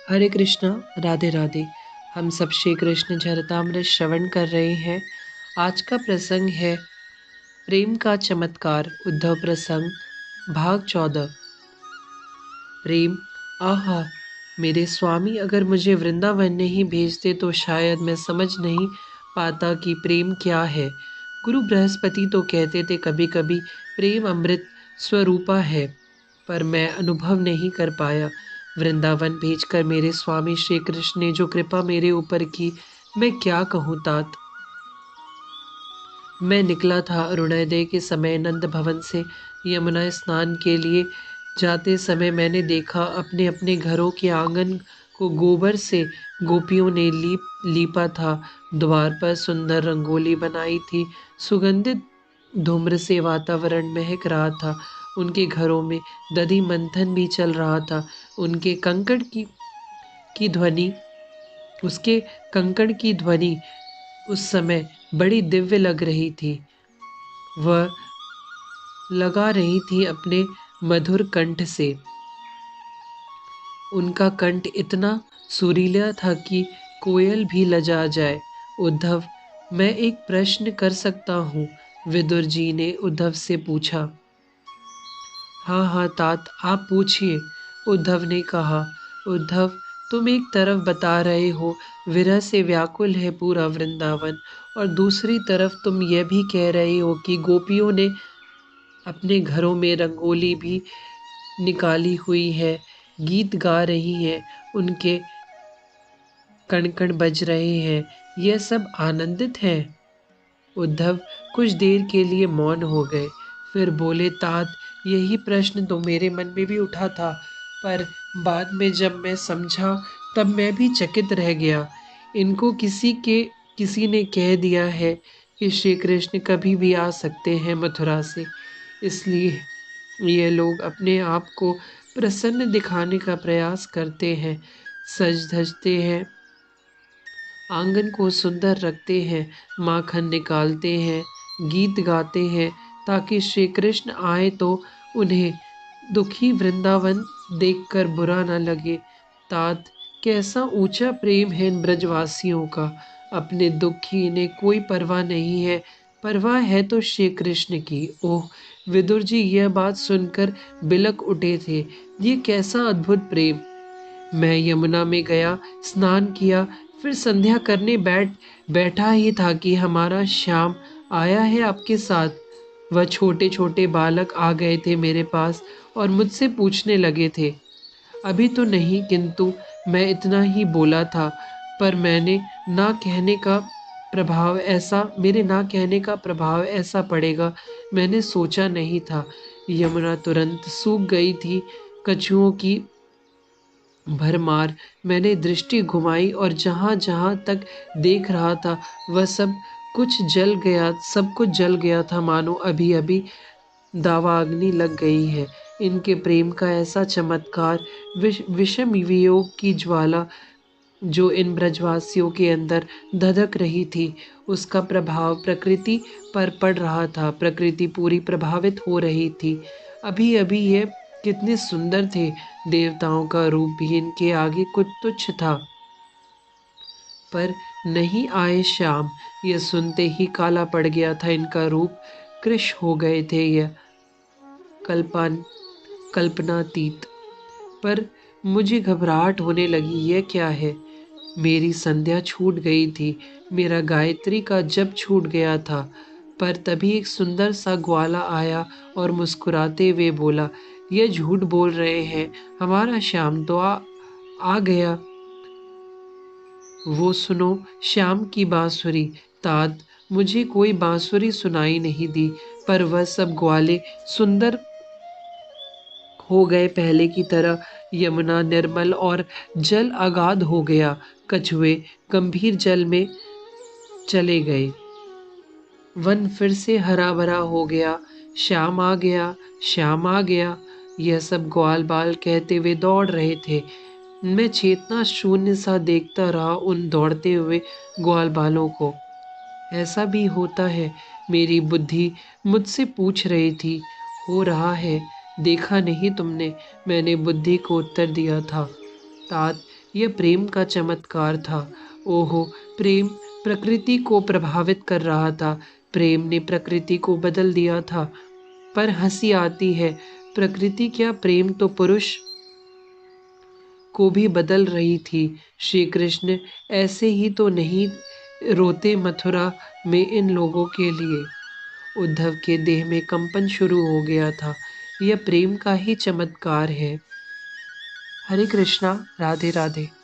हरे कृष्णा। राधे राधे। हम सब श्री कृष्ण चरितामृत श्रवण कर रहे हैं। आज का प्रसंग है प्रेम का चमत्कार, उद्धव प्रसंग, भाग 14। प्रेम। आहा, मेरे स्वामी अगर मुझे वृंदावन नहीं भेजते तो शायद मैं समझ नहीं पाता कि प्रेम क्या है। गुरु बृहस्पति तो कहते थे कभी कभी प्रेम अमृत स्वरूपा है, पर मैं अनुभव नहीं कर पाया। वृंदावन भेजकर मेरे स्वामी श्री कृष्ण ने जो कृपा मेरे ऊपर की, मैं क्या कहूँ तात। मैं निकला था अरुणोदय के समय नंद भवन से यमुना स्नान के लिए। जाते समय मैंने देखा अपने अपने घरों के आंगन को गोबर से गोपियों ने लीपा था। द्वार पर सुंदर रंगोली बनाई थी। सुगंधित धूम्र से वातावरण महक रहा था। उनके घरों में दधि मंथन भी चल रहा था। उनके कंकड़ की ध्वनि उसके कंकड़ की ध्वनि उस समय बड़ी दिव्य लग रही थी। वह लगा रही थी अपने मधुर कंठ से। उनका कंठ इतना सुरीला था कि कोयल भी लजा जाए। उद्धव, मैं एक प्रश्न कर सकता हूँ? विदुर जी ने उद्धव से पूछा। हाँ हाँ तात, आप पूछिए, उद्धव ने कहा। उद्धव, तुम एक तरफ बता रहे हो विरह से व्याकुल है पूरा वृंदावन, और दूसरी तरफ तुम यह भी कह रहे हो कि गोपियों ने अपने घरों में रंगोली भी निकाली हुई है, गीत गा रही हैं, उनके कण कण बज रहे हैं। यह सब आनंदित है। उद्धव कुछ देर के लिए मौन हो गए, फिर बोले, तात, यही प्रश्न तो मेरे मन में भी उठा था, पर बाद में जब मैं समझा तब मैं भी चकित रह गया। इनको किसी ने कह दिया है कि श्री कृष्ण कभी भी आ सकते हैं मथुरा से, इसलिए ये लोग अपने आप को प्रसन्न दिखाने का प्रयास करते हैं, सज धजते हैं, आंगन को सुंदर रखते हैं, माखन निकालते हैं, गीत गाते हैं, ताकि श्री कृष्ण आए तो उन्हें दुखी वृंदावन देखकर बुरा न लगे। तात, कैसा ऊंचा प्रेम है इन ब्रजवासियों का। अपने दुख की इन्हें कोई परवाह नहीं है, परवाह है तो श्री कृष्ण की। ओह, विदुर जी यह बात सुनकर बिलक उठे थे। ये कैसा अद्भुत प्रेम। मैं यमुना में गया, स्नान किया, फिर संध्या करने बैठा ही था कि हमारा श्याम आया है आपके साथ। वह छोटे छोटे बालक आ गए थे मेरे पास और मुझसे पूछने लगे थे। अभी तो नहीं, किंतु मैं इतना ही बोला था, पर मेरे ना कहने का प्रभाव ऐसा पड़ेगा, मैंने सोचा नहीं था। यमुना तुरंत सूख गई थी। कछुओं की भरमार। मैंने दृष्टि घुमाई और जहाँ जहाँ तक देख रहा था वह सब कुछ जल गया था, मानो अभी अभी दावाग्नि लग गई है। इनके प्रेम का ऐसा चमत्कार, विषम वियोग की ज्वाला जो इन ब्रजवासियों के अंदर धधक रही थी, उसका प्रभाव प्रकृति पर पड़ रहा था। प्रकृति पूरी प्रभावित हो रही थी। अभी अभी ये कितने सुंदर थे। देवताओं का रूप भी इनके आगे कुछ तुच्छ था। पर नहीं आए श्याम, यह सुनते ही काला पड़ गया था इनका रूप। कृश हो गए थे यह कल्पन कल्पनातीत। पर मुझे घबराहट होने लगी। यह क्या है? मेरी संध्या छूट गई थी, मेरा गायत्री का जप छूट गया था। पर तभी एक सुंदर सा ग्वाला आया और मुस्कुराते हुए बोला, यह झूठ बोल रहे हैं, हमारा श्याम तो आ गया। वो सुनो, श्याम की बांसुरी। तात, मुझे कोई बांसुरी सुनाई नहीं दी, पर वह सब ग्वाले सुंदर हो गए पहले की तरह। यमुना निर्मल और जल अगाध हो गया। कछुए गंभीर जल में चले गए। वन फिर से हरा भरा हो गया। श्याम आ गया, श्याम आ गया, यह सब ग्वाल बाल कहते हुए दौड़ रहे थे। मैं चेतना शून्य सा देखता रहा उन दौड़ते हुए ग्वाल बालों को। ऐसा भी होता है? मेरी बुद्धि मुझसे पूछ रही थी। हो रहा है, देखा नहीं तुमने? मैंने बुद्धि को उत्तर दिया था। तात, यह प्रेम का चमत्कार था। ओहो, प्रेम प्रकृति को प्रभावित कर रहा था। प्रेम ने प्रकृति को बदल दिया था। पर हंसी आती है, प्रकृति क्या, प्रेम तो पुरुष को भी बदल रही थी। श्री कृष्ण ऐसे ही तो नहीं रोते मथुरा में इन लोगों के लिए। उद्धव के देह में कंपन शुरू हो गया था। यह प्रेम का ही चमत्कार है। हरे कृष्णा, राधे राधे।